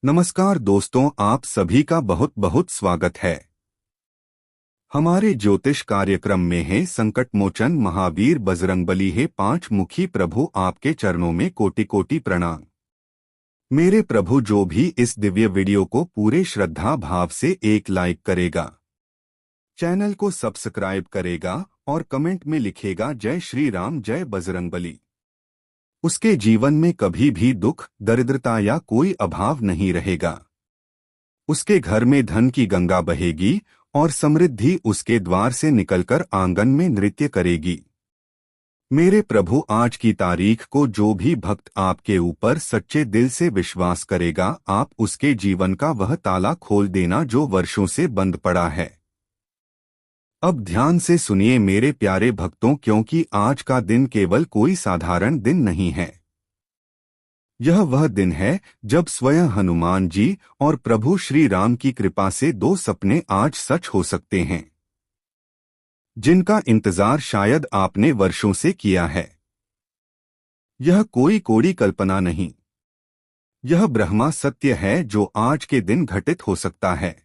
नमस्कार दोस्तों, आप सभी का बहुत बहुत स्वागत है। हमारे ज्योतिष कार्यक्रम में है संकट मोचन महावीर बजरंगबली है पांच मुखी प्रभु, आपके चरणों में कोटि कोटि प्रणाम। मेरे प्रभु, जो भी इस दिव्य वीडियो को पूरे श्रद्धा भाव से एक लाइक करेगा, चैनल को सब्सक्राइब करेगा और कमेंट में लिखेगा जय श्री राम जय बजरंगबली, उसके जीवन में कभी भी दुख दरिद्रता या कोई अभाव नहीं रहेगा। उसके घर में धन की गंगा बहेगी और समृद्धि उसके द्वार से निकलकर आंगन में नृत्य करेगी। मेरे प्रभु, आज की तारीख को जो भी भक्त आपके ऊपर सच्चे दिल से विश्वास करेगा, आप उसके जीवन का वह ताला खोल देना जो वर्षों से बंद पड़ा है। अब ध्यान से सुनिए मेरे प्यारे भक्तों, क्योंकि आज का दिन केवल कोई साधारण दिन नहीं है। यह वह दिन है जब स्वयं हनुमान जी और प्रभु श्री राम की कृपा से दो सपने आज सच हो सकते हैं, जिनका इंतजार शायद आपने वर्षों से किया है। यह कोई कोड़ी कल्पना नहीं, यह ब्रह्मा सत्य है जो आज के दिन घटित हो सकता है।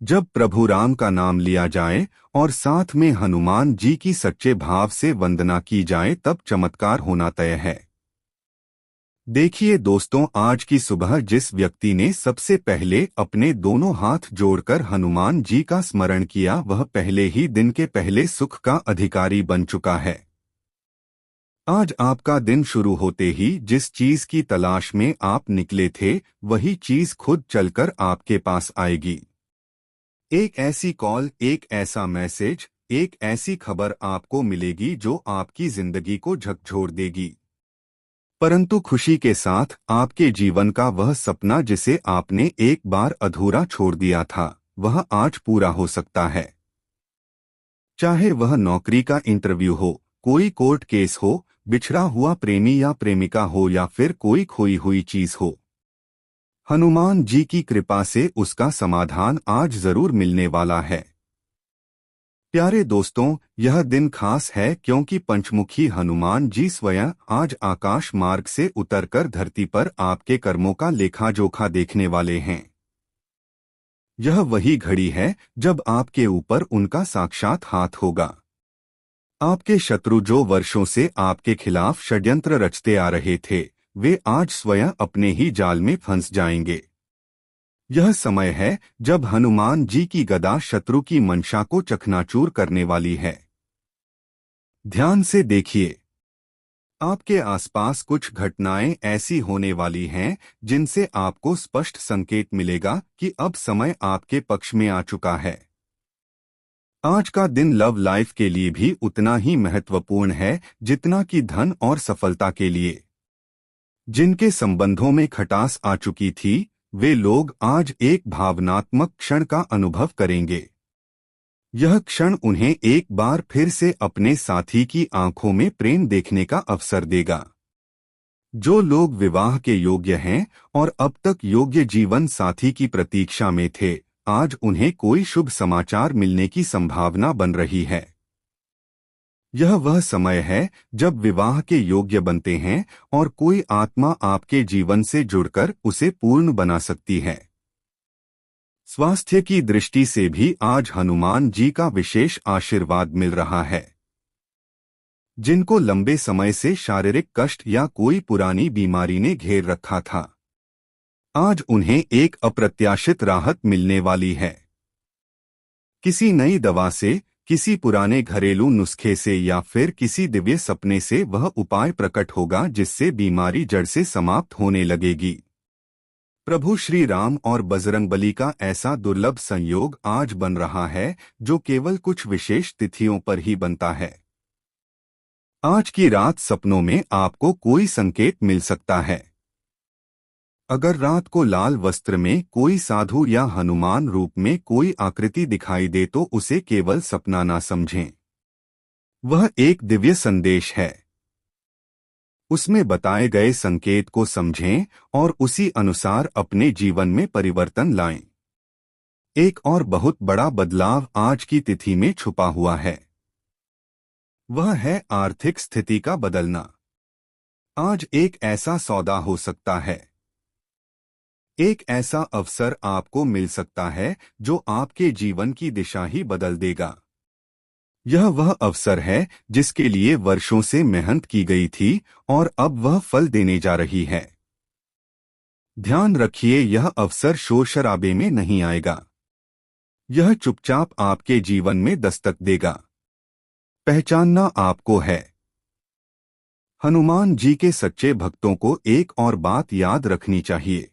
जब प्रभु राम का नाम लिया जाए और साथ में हनुमान जी की सच्चे भाव से वंदना की जाए, तब चमत्कार होना तय है। देखिए दोस्तों, आज की सुबह जिस व्यक्ति ने सबसे पहले अपने दोनों हाथ जोड़कर हनुमान जी का स्मरण किया, वह पहले ही दिन के पहले सुख का अधिकारी बन चुका है। आज आपका दिन शुरू होते ही जिस चीज की तलाश में आप निकले थे, वही चीज खुद चलकर आपके पास आएगी। एक ऐसी कॉल, एक ऐसा मैसेज, एक ऐसी खबर आपको मिलेगी जो आपकी जिंदगी को झकझोर देगी। परंतु खुशी के साथ आपके जीवन का वह सपना जिसे आपने एक बार अधूरा छोड़ दिया था, वह आज पूरा हो सकता है। चाहे वह नौकरी का इंटरव्यू हो, कोई कोर्ट केस हो, बिछड़ा हुआ प्रेमी या प्रेमिका हो, या फिर कोई खोई हुई चीज हो, हनुमान जी की कृपा से उसका समाधान आज जरूर मिलने वाला है। प्यारे दोस्तों, यह दिन खास है क्योंकि पंचमुखी हनुमान जी स्वयं आज आकाश मार्ग से उतरकर धरती पर आपके कर्मों का लेखा जोखा देखने वाले हैं। यह वही घड़ी है जब आपके ऊपर उनका साक्षात हाथ होगा। आपके शत्रु जो वर्षों से आपके खिलाफ षड्यंत्र रचते आ रहे थे, वे आज स्वयं अपने ही जाल में फंस जाएंगे। यह समय है जब हनुमान जी की गदा शत्रु की मंशा को चकनाचूर करने वाली है। ध्यान से देखिए, आपके आसपास कुछ घटनाएं ऐसी होने वाली हैं जिनसे आपको स्पष्ट संकेत मिलेगा कि अब समय आपके पक्ष में आ चुका है। आज का दिन लव लाइफ के लिए भी उतना ही महत्वपूर्ण है जितना कि धन और सफलता के लिए। जिनके संबंधों में खटास आ चुकी थी, वे लोग आज एक भावनात्मक क्षण का अनुभव करेंगे। यह क्षण उन्हें एक बार फिर से अपने साथी की आंखों में प्रेम देखने का अवसर देगा। जो लोग विवाह के योग्य हैं और अब तक योग्य जीवन साथी की प्रतीक्षा में थे, आज उन्हें कोई शुभ समाचार मिलने की संभावना बन रही है। यह वह समय है जब विवाह के योग्य बनते हैं और कोई आत्मा आपके जीवन से जुड़कर उसे पूर्ण बना सकती है। स्वास्थ्य की दृष्टि से भी आज हनुमान जी का विशेष आशीर्वाद मिल रहा है। जिनको लंबे समय से शारीरिक कष्ट या कोई पुरानी बीमारी ने घेर रखा था, आज उन्हें एक अप्रत्याशित राहत मिलने वाली है। किसी नई दवा से, किसी पुराने घरेलू नुस्खे से या फिर किसी दिव्य सपने से वह उपाय प्रकट होगा जिससे बीमारी जड़ से समाप्त होने लगेगी। प्रभु श्री राम और बजरंगबली का ऐसा दुर्लभ संयोग आज बन रहा है जो केवल कुछ विशेष तिथियों पर ही बनता है। आज की रात सपनों में आपको कोई संकेत मिल सकता है। अगर रात को लाल वस्त्र में कोई साधु या हनुमान रूप में कोई आकृति दिखाई दे तो उसे केवल सपना ना समझें। वह एक दिव्य संदेश है। उसमें बताए गए संकेत को समझें और उसी अनुसार अपने जीवन में परिवर्तन लाएं। एक और बहुत बड़ा बदलाव आज की तिथि में छुपा हुआ है। वह है आर्थिक स्थिति का बदलना। आज एक ऐसा सौदा हो सकता है एक ऐसा अवसर आपको मिल सकता है जो आपके जीवन की दिशा ही बदल देगा। यह वह अवसर है जिसके लिए वर्षों से मेहनत की गई थी और अब वह फल देने जा रही है। ध्यान रखिए, यह अवसर शोर शराबे में नहीं आएगा। यह चुपचाप आपके जीवन में दस्तक देगा। पहचानना आपको है। हनुमान जी के सच्चे भक्तों को एक और बात याद रखनी चाहिए।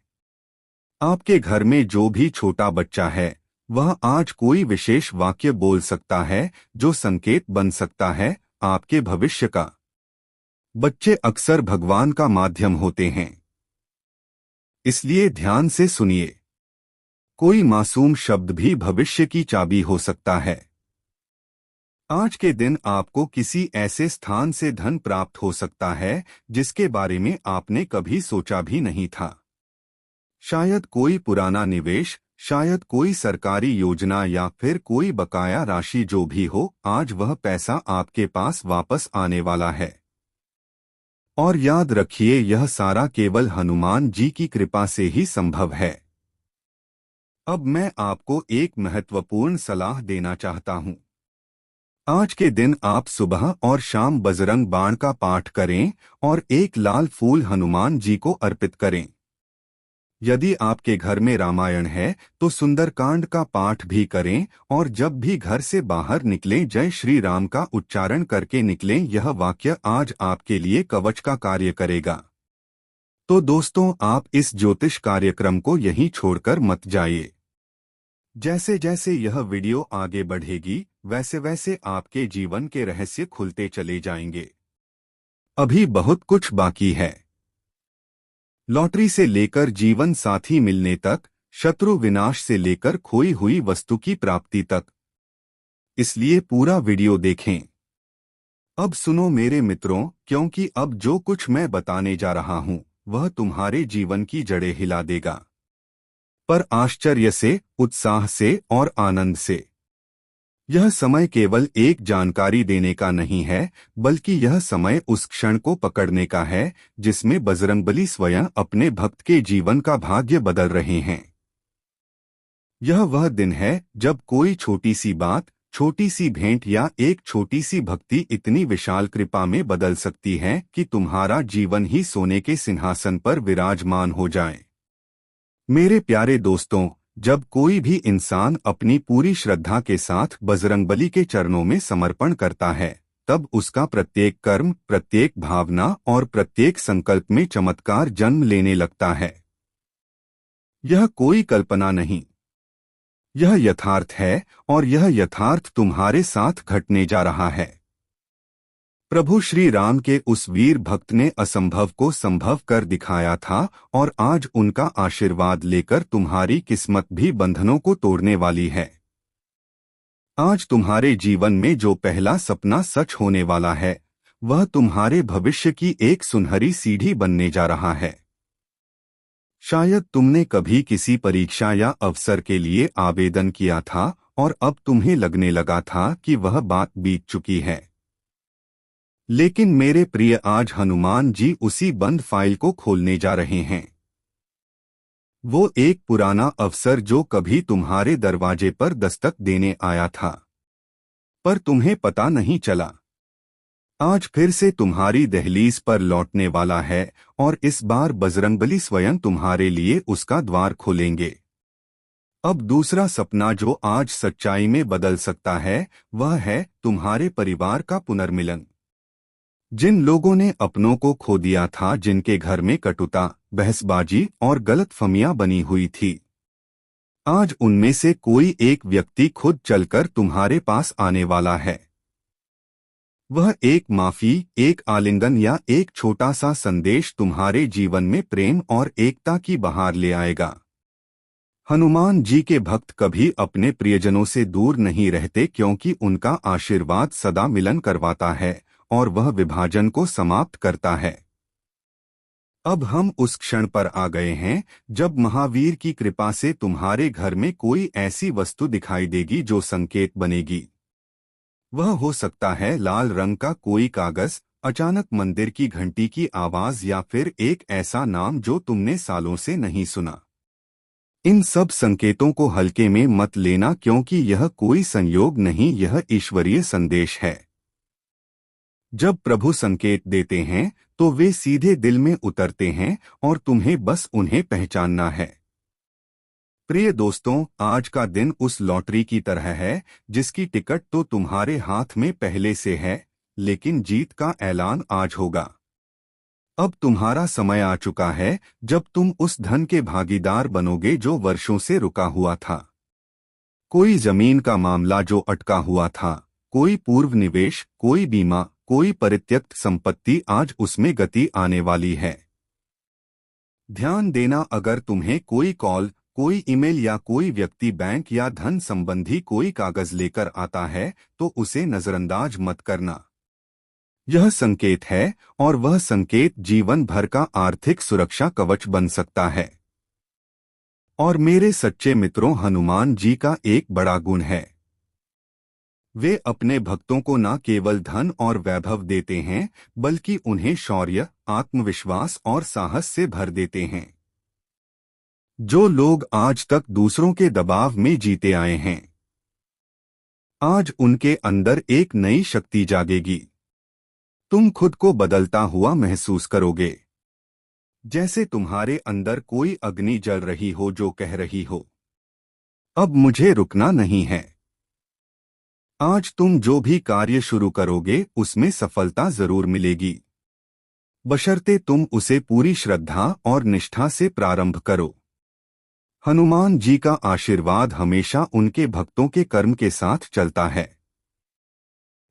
आपके घर में जो भी छोटा बच्चा है वह आज कोई विशेष वाक्य बोल सकता है जो संकेत बन सकता है आपके भविष्य का। बच्चे अक्सर भगवान का माध्यम होते हैं, इसलिए ध्यान से सुनिए। कोई मासूम शब्द भी भविष्य की चाबी हो सकता है। आज के दिन आपको किसी ऐसे स्थान से धन प्राप्त हो सकता है जिसके बारे में आपने कभी सोचा भी नहीं था। शायद कोई पुराना निवेश, शायद कोई सरकारी योजना या फिर कोई बकाया राशि, जो भी हो, आज वह पैसा आपके पास वापस आने वाला है। और याद रखिए, यह सारा केवल हनुमान जी की कृपा से ही संभव है। अब मैं आपको एक महत्वपूर्ण सलाह देना चाहता हूं। आज के दिन आप सुबह और शाम बजरंग बाण का पाठ करें और एक लाल फूल हनुमान जी को अर्पित करें। यदि आपके घर में रामायण है तो सुंदरकांड का पाठ भी करें और जब भी घर से बाहर निकलें जय श्री राम का उच्चारण करके निकलें। यह वाक्य आज आपके लिए कवच का कार्य करेगा। तो दोस्तों, आप इस ज्योतिष कार्यक्रम को यहीं छोड़कर मत जाइए। जैसे जैसे यह वीडियो आगे बढ़ेगी वैसे वैसे आपके जीवन के रहस्य खुलते चले जाएंगे। अभी बहुत कुछ बाकी है। लॉटरी से लेकर जीवन साथी मिलने तक, शत्रु विनाश से लेकर खोई हुई वस्तु की प्राप्ति तक, इसलिए पूरा वीडियो देखें। अब सुनो मेरे मित्रों, क्योंकि अब जो कुछ मैं बताने जा रहा हूं वह तुम्हारे जीवन की जड़ें हिला देगा, पर आश्चर्य से, उत्साह से और आनंद से। यह समय केवल एक जानकारी देने का नहीं है, बल्कि यह समय उस क्षण को पकड़ने का है जिसमें बजरंगबली स्वयं अपने भक्त के जीवन का भाग्य बदल रहे हैं। यह वह दिन है जब कोई छोटी सी बात, छोटी सी भेंट या एक छोटी सी भक्ति इतनी विशाल कृपा में बदल सकती है कि तुम्हारा जीवन ही सोने के सिंहासन पर विराजमान हो जाए। मेरे प्यारे दोस्तों, जब कोई भी इंसान अपनी पूरी श्रद्धा के साथ बजरंगबली के चरणों में समर्पण करता है, तब उसका प्रत्येक कर्म, प्रत्येक भावना और प्रत्येक संकल्प में चमत्कार जन्म लेने लगता है। यह कोई कल्पना नहीं, यह यथार्थ है और यह यथार्थ तुम्हारे साथ घटने जा रहा है। प्रभु श्री राम के उस वीर भक्त ने असंभव को संभव कर दिखाया था और आज उनका आशीर्वाद लेकर तुम्हारी किस्मत भी बंधनों को तोड़ने वाली है। आज तुम्हारे जीवन में जो पहला सपना सच होने वाला है वह तुम्हारे भविष्य की एक सुनहरी सीढ़ी बनने जा रहा है। शायद तुमने कभी किसी परीक्षा या अवसर के लिए आवेदन किया था और अब तुम्हें लगने लगा था कि वह बात बीत चुकी है। लेकिन मेरे प्रिय, आज हनुमान जी उसी बंद फाइल को खोलने जा रहे हैं। वो एक पुराना अवसर जो कभी तुम्हारे दरवाजे पर दस्तक देने आया था, पर तुम्हें पता नहीं चला, आज फिर से तुम्हारी दहलीज पर लौटने वाला है और इस बार बजरंगबली स्वयं तुम्हारे लिए उसका द्वार खोलेंगे। अब दूसरा सपना जो आज सच्चाई में बदल सकता है वह है तुम्हारे परिवार का पुनर्मिलन। जिन लोगों ने अपनों को खो दिया था, जिनके घर में कटुता, बहसबाजी और गलतफहमियां बनी हुई थी, आज उनमें से कोई एक व्यक्ति खुद चलकर तुम्हारे पास आने वाला है। वह एक माफी, एक आलिंगन या एक छोटा सा संदेश तुम्हारे जीवन में प्रेम और एकता की बहार ले आएगा। हनुमान जी के भक्त कभी अपने प्रियजनों से दूर नहीं रहते, क्योंकि उनका आशीर्वाद सदा मिलन करवाता है और वह विभाजन को समाप्त करता है। अब हम उस क्षण पर आ गए हैं जब महावीर की कृपा से तुम्हारे घर में कोई ऐसी वस्तु दिखाई देगी जो संकेत बनेगी। वह हो सकता है लाल रंग का कोई कागज, अचानक मंदिर की घंटी की आवाज या फिर एक ऐसा नाम जो तुमने सालों से नहीं सुना। इन सब संकेतों को हल्के में मत लेना, क्योंकि यह कोई संयोग नहीं, यह ईश्वरीय संदेश है। जब प्रभु संकेत देते हैं तो वे सीधे दिल में उतरते हैं और तुम्हें बस उन्हें पहचानना है। प्रिय दोस्तों, आज का दिन उस लॉटरी की तरह है जिसकी टिकट तो तुम्हारे हाथ में पहले से है, लेकिन जीत का ऐलान आज होगा। अब तुम्हारा समय आ चुका है जब तुम उस धन के भागीदार बनोगे जो वर्षों से रुका हुआ था। कोई जमीन का मामला जो अटका हुआ था, कोई पूर्व निवेश, कोई बीमा, कोई परित्यक्त संपत्ति, आज उसमें गति आने वाली है। ध्यान देना, अगर तुम्हें कोई कॉल, कोई ईमेल या कोई व्यक्ति बैंक या धन संबंधी कोई कागज लेकर आता है तो उसे नजरअंदाज मत करना। यह संकेत है और वह संकेत जीवन भर का आर्थिक सुरक्षा कवच बन सकता है। और मेरे सच्चे मित्रों, हनुमान जी का एक बड़ा गुण है, वे अपने भक्तों को न केवल धन और वैभव देते हैं बल्कि उन्हें शौर्य, आत्मविश्वास और साहस से भर देते हैं। जो लोग आज तक दूसरों के दबाव में जीते आए हैं, आज उनके अंदर एक नई शक्ति जागेगी। तुम खुद को बदलता हुआ महसूस करोगे, जैसे तुम्हारे अंदर कोई अग्नि जल रही हो जो कह रही हो, अब मुझे रुकना नहीं है। आज तुम जो भी कार्य शुरू करोगे उसमें सफलता जरूर मिलेगी, बशर्ते तुम उसे पूरी श्रद्धा और निष्ठा से प्रारंभ करो। हनुमान जी का आशीर्वाद हमेशा उनके भक्तों के कर्म के साथ चलता है,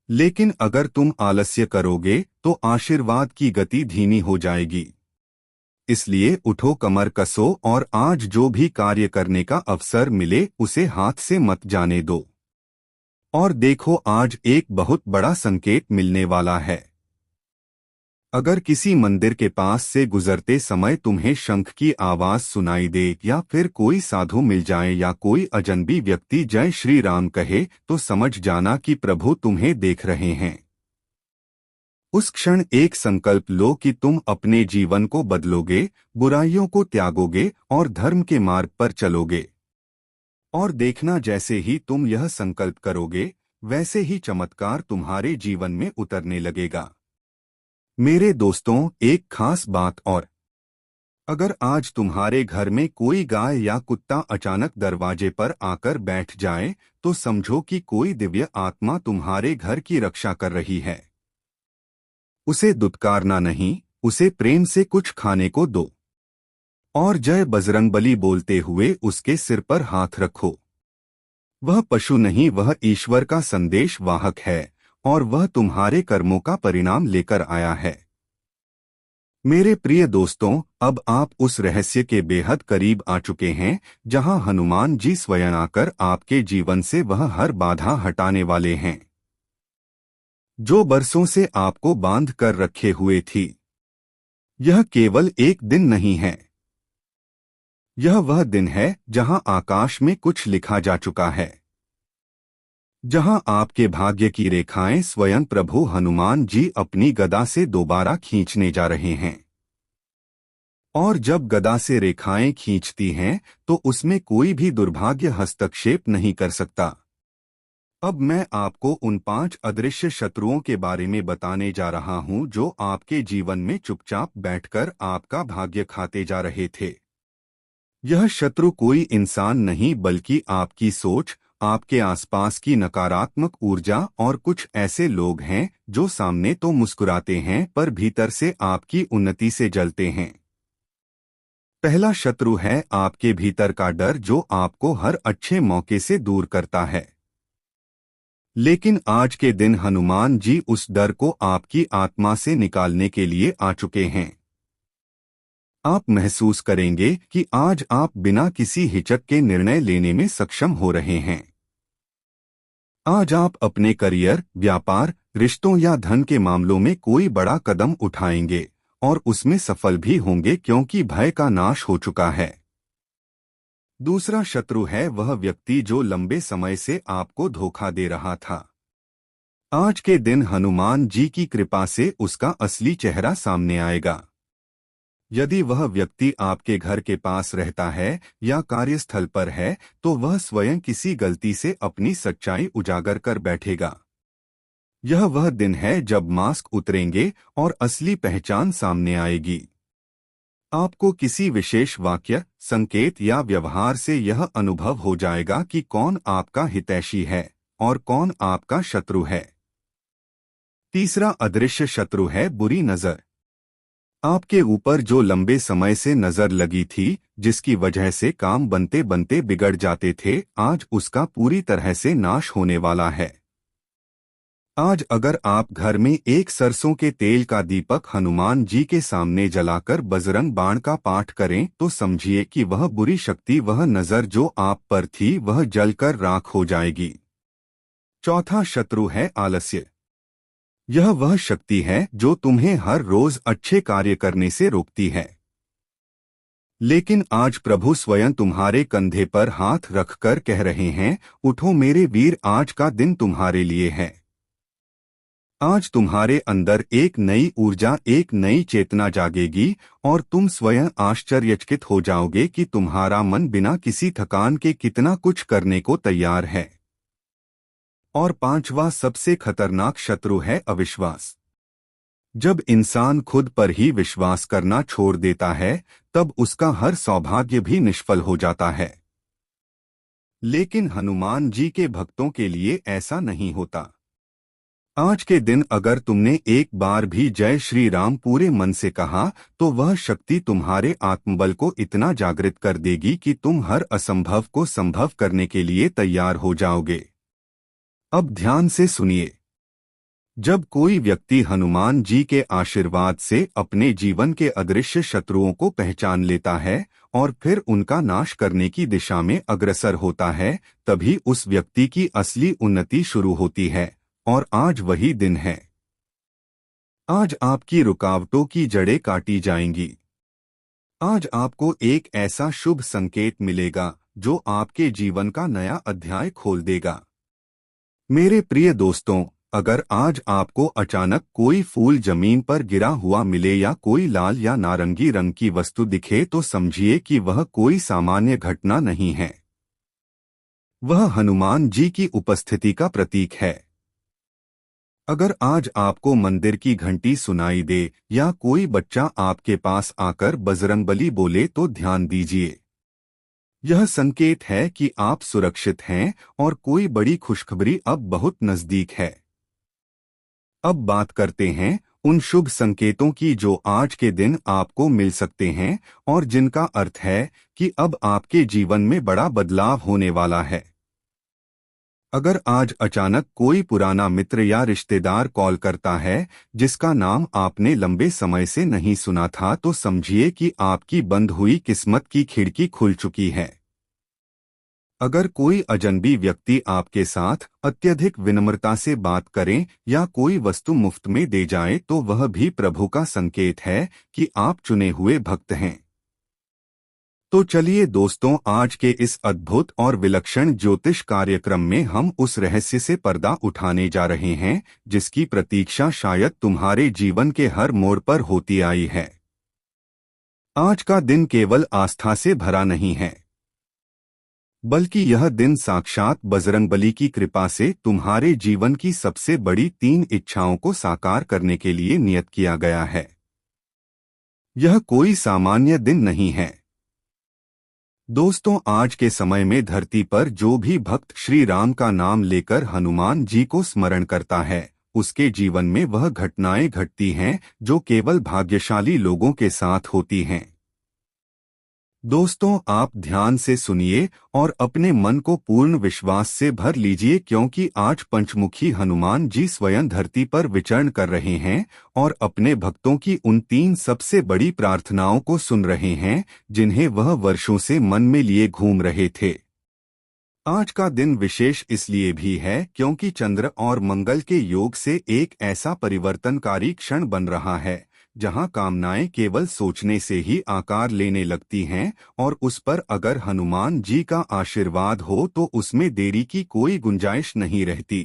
लेकिन अगर तुम आलस्य करोगे तो आशीर्वाद की गति धीमी हो जाएगी। इसलिए उठो, कमर कसो और आज जो भी कार्य करने का अवसर मिले उसे हाथ से मत जाने दो। और देखो, आज एक बहुत बड़ा संकेत मिलने वाला है। अगर किसी मंदिर के पास से गुजरते समय तुम्हें शंख की आवाज सुनाई दे या फिर कोई साधु मिल जाए या कोई अजनबी व्यक्ति जय श्री राम कहे, तो समझ जाना कि प्रभु तुम्हें देख रहे हैं। उस क्षण एक संकल्प लो कि तुम अपने जीवन को बदलोगे, बुराइयों को त्यागोगे और धर्म के मार्ग पर चलोगे। और देखना, जैसे ही तुम यह संकल्प करोगे वैसे ही चमत्कार तुम्हारे जीवन में उतरने लगेगा। मेरे दोस्तों, एक खास बात और, अगर आज तुम्हारे घर में कोई गाय या कुत्ता अचानक दरवाजे पर आकर बैठ जाए तो समझो कि कोई दिव्य आत्मा तुम्हारे घर की रक्षा कर रही है। उसे दुत्कारना नहीं, उसे प्रेम से कुछ खाने को दो और जय बजरंगबली बोलते हुए उसके सिर पर हाथ रखो। वह पशु नहीं, वह ईश्वर का संदेश वाहक है और वह तुम्हारे कर्मों का परिणाम लेकर आया है। मेरे प्रिय दोस्तों, अब आप उस रहस्य के बेहद करीब आ चुके हैं जहां हनुमान जी स्वयं आकर आपके जीवन से वह हर बाधा हटाने वाले हैं जो बरसों से आपको बांध कर रखे हुए थी। यह केवल एक दिन नहीं है, यह वह दिन है जहां आकाश में कुछ लिखा जा चुका है, जहां आपके भाग्य की रेखाएं स्वयं प्रभु हनुमान जी अपनी गदा से दोबारा खींचने जा रहे हैं। और जब गदा से रेखाएं खींचती हैं तो उसमें कोई भी दुर्भाग्य हस्तक्षेप नहीं कर सकता। अब मैं आपको उन 5 अदृश्य शत्रुओं के बारे में बताने जा रहा हूं जो आपके जीवन में चुपचाप बैठकर आपका भाग्य खाते जा रहे थे। यह शत्रु कोई इंसान नहीं बल्कि आपकी सोच, आपके आसपास की नकारात्मक ऊर्जा और कुछ ऐसे लोग हैं जो सामने तो मुस्कुराते हैं पर भीतर से आपकी उन्नति से जलते हैं। पहला शत्रु है आपके भीतर का डर जो आपको हर अच्छे मौके से दूर करता है। लेकिन आज के दिन हनुमान जी उस डर को आपकी आत्मा से निकालने के लिए आ चुके हैं। आप महसूस करेंगे कि आज आप बिना किसी हिचक के निर्णय लेने में सक्षम हो रहे हैं। आज आप अपने करियर, व्यापार, रिश्तों या धन के मामलों में कोई बड़ा कदम उठाएंगे और उसमें सफल भी होंगे क्योंकि भय का नाश हो चुका है। दूसरा शत्रु है वह व्यक्ति जो लंबे समय से आपको धोखा दे रहा था। आज के दिन हनुमान जी की कृपा से उसका असली चेहरा सामने आएगा। यदि वह व्यक्ति आपके घर के पास रहता है या कार्यस्थल पर है तो वह स्वयं किसी गलती से अपनी सच्चाई उजागर कर बैठेगा। यह वह दिन है जब मास्क उतरेंगे और असली पहचान सामने आएगी। आपको किसी विशेष वाक्य, संकेत या व्यवहार से यह अनुभव हो जाएगा कि कौन आपका हितैषी है और कौन आपका शत्रु है। तीसरा अदृश्य शत्रु है बुरी नजर। आपके ऊपर जो लंबे समय से नजर लगी थी, जिसकी वजह से काम बनते बनते बिगड़ जाते थे, आज उसका पूरी तरह से नाश होने वाला है। आज अगर आप घर में एक सरसों के तेल का दीपक हनुमान जी के सामने जलाकर बजरंग बाण का पाठ करें तो समझिए कि वह बुरी शक्ति, वह नजर जो आप पर थी, वह जलकर राख हो जाएगी। चौथा शत्रु है आलस्य। यह वह शक्ति है जो तुम्हें हर रोज अच्छे कार्य करने से रोकती है। लेकिन आज प्रभु स्वयं तुम्हारे कंधे पर हाथ रखकर कह रहे हैं, उठो मेरे वीर, आज का दिन तुम्हारे लिए है। आज तुम्हारे अंदर एक नई ऊर्जा, एक नई चेतना जागेगी और तुम स्वयं आश्चर्यचकित हो जाओगे कि तुम्हारा मन बिना किसी थकान के कितना कुछ करने को तैयार है। और पांचवा सबसे खतरनाक शत्रु है अविश्वास। जब इंसान खुद पर ही विश्वास करना छोड़ देता है तब उसका हर सौभाग्य भी निष्फल हो जाता है। लेकिन हनुमान जी के भक्तों के लिए ऐसा नहीं होता। आज के दिन अगर तुमने एक बार भी जय श्री राम पूरे मन से कहा तो वह शक्ति तुम्हारे आत्मबल को इतना जागृत कर देगी कि तुम हर असंभव को संभव करने के लिए तैयार हो जाओगे। अब ध्यान से सुनिए। जब कोई व्यक्ति हनुमान जी के आशीर्वाद से अपने जीवन के अदृश्य शत्रुओं को पहचान लेता है और फिर उनका नाश करने की दिशा में अग्रसर होता है, तभी उस व्यक्ति की असली उन्नति शुरू होती है। और आज वही दिन है। आज आपकी रुकावटों की जड़ें काटी जाएंगी। आज आपको एक ऐसा शुभ संकेत मिलेगा जो आपके जीवन का नया अध्याय खोल देगा। मेरे प्रिय दोस्तों, अगर आज आपको अचानक कोई फूल जमीन पर गिरा हुआ मिले या कोई लाल या नारंगी रंग की वस्तु दिखे तो समझिए कि वह कोई सामान्य घटना नहीं है। वह हनुमान जी की उपस्थिति का प्रतीक है। अगर आज आपको मंदिर की घंटी सुनाई दे या कोई बच्चा आपके पास आकर बजरंगबली बोले तो ध्यान दीजिए। यह संकेत है कि आप सुरक्षित हैं और कोई बड़ी खुशखबरी अब बहुत नजदीक है। अब बात करते हैं उन शुभ संकेतों की जो आज के दिन आपको मिल सकते हैं और जिनका अर्थ है कि अब आपके जीवन में बड़ा बदलाव होने वाला है। अगर आज अचानक कोई पुराना मित्र या रिश्तेदार कॉल करता है जिसका नाम आपने लंबे समय से नहीं सुना था तो समझिए कि आपकी बंद हुई किस्मत की खिड़की खुल चुकी है। अगर कोई अजनबी व्यक्ति आपके साथ अत्यधिक विनम्रता से बात करें या कोई वस्तु मुफ्त में दे जाए तो वह भी प्रभु का संकेत है कि आप चुने हुए भक्त हैं। तो चलिए दोस्तों, आज के इस अद्भुत और विलक्षण ज्योतिष कार्यक्रम में हम उस रहस्य से पर्दा उठाने जा रहे हैं जिसकी प्रतीक्षा शायद तुम्हारे जीवन के हर मोड़ पर होती आई है। आज का दिन केवल आस्था से भरा नहीं है, बल्कि यह दिन साक्षात बजरंगबली की कृपा से तुम्हारे जीवन की सबसे बड़ी 3 इच्छाओं को साकार करने के लिए नियत किया गया है। यह कोई सामान्य दिन नहीं है। दोस्तों, आज के समय में धरती पर जो भी भक्त श्री राम का नाम लेकर हनुमान जी को स्मरण करता है, उसके जीवन में वह घटनाएं घटती हैं जो केवल भाग्यशाली लोगों के साथ होती हैं। दोस्तों, आप ध्यान से सुनिए और अपने मन को पूर्ण विश्वास से भर लीजिए, क्योंकि आज पंचमुखी हनुमान जी स्वयं धरती पर विचरण कर रहे हैं और अपने भक्तों की उन 3 सबसे बड़ी प्रार्थनाओं को सुन रहे हैं जिन्हें वह वर्षों से मन में लिए घूम रहे थे। आज का दिन विशेष इसलिए भी है क्योंकि चंद्र और मंगल के योग से एक ऐसा परिवर्तनकारी क्षण बन रहा है जहां कामनाएं केवल सोचने से ही आकार लेने लगती हैं और उस पर अगर हनुमान जी का आशीर्वाद हो तो उसमें देरी की कोई गुंजाइश नहीं रहती।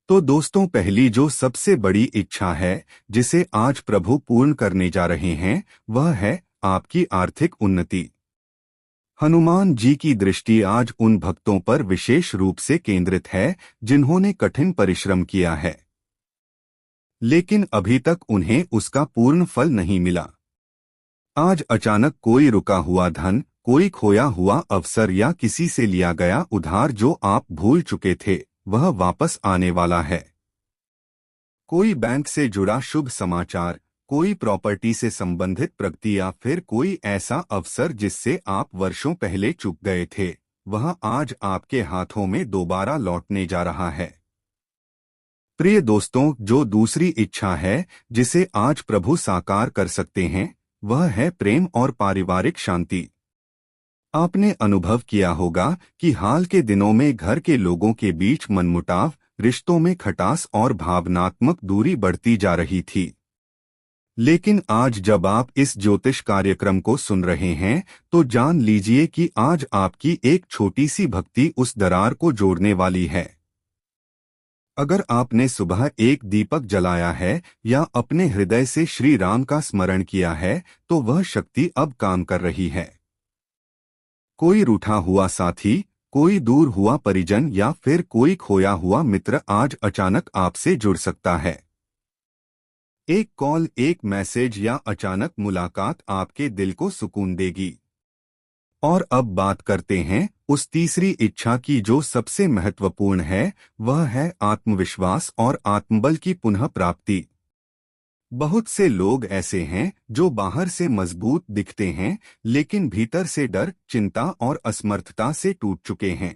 तो दोस्तों, पहली जो सबसे बड़ी इच्छा है जिसे आज प्रभु पूर्ण करने जा रहे हैं, वह है आपकी आर्थिक उन्नति। हनुमान जी की दृष्टि आज उन भक्तों पर विशेष रूप से केंद्रित है जिन्होंने कठिन परिश्रम किया है, लेकिन अभी तक उन्हें उसका पूर्ण फल नहीं मिला। आज अचानक कोई रुका हुआ धन, कोई खोया हुआ अवसर या किसी से लिया गया उधार जो आप भूल चुके थे, वह वापस आने वाला है। कोई बैंक से जुड़ा शुभ समाचार, कोई प्रॉपर्टी से संबंधित प्रगति या फिर कोई ऐसा अवसर जिससे आप वर्षों पहले चूक गए थे, वह आज आपके हाथों में दोबारा लौटने जा रहा है। प्रिय दोस्तों, जो दूसरी इच्छा है जिसे आज प्रभु साकार कर सकते हैं, वह है प्रेम और पारिवारिक शांति। आपने अनुभव किया होगा कि हाल के दिनों में घर के लोगों के बीच मनमुटाव, रिश्तों में खटास और भावनात्मक दूरी बढ़ती जा रही थी। लेकिन आज जब आप इस ज्योतिष कार्यक्रम को सुन रहे हैं, तो जान लीजिए कि आज आपकी एक छोटी सी भक्ति उस दरार को जोड़ने वाली है। अगर आपने सुबह एक दीपक जलाया है या अपने हृदय से श्री राम का स्मरण किया है, तो वह शक्ति अब काम कर रही है। कोई रूठा हुआ साथी, कोई दूर हुआ परिजन या फिर कोई खोया हुआ मित्र आज अचानक आपसे जुड़ सकता है। एक कॉल, एक मैसेज या अचानक मुलाकात आपके दिल को सुकून देगी। और अब बात करते हैं उस तीसरी इच्छा की जो सबसे महत्वपूर्ण है, वह है आत्मविश्वास और आत्मबल की पुनः प्राप्ति। बहुत से लोग ऐसे हैं जो बाहर से मजबूत दिखते हैं, लेकिन भीतर से डर, चिंता और असमर्थता से टूट चुके हैं।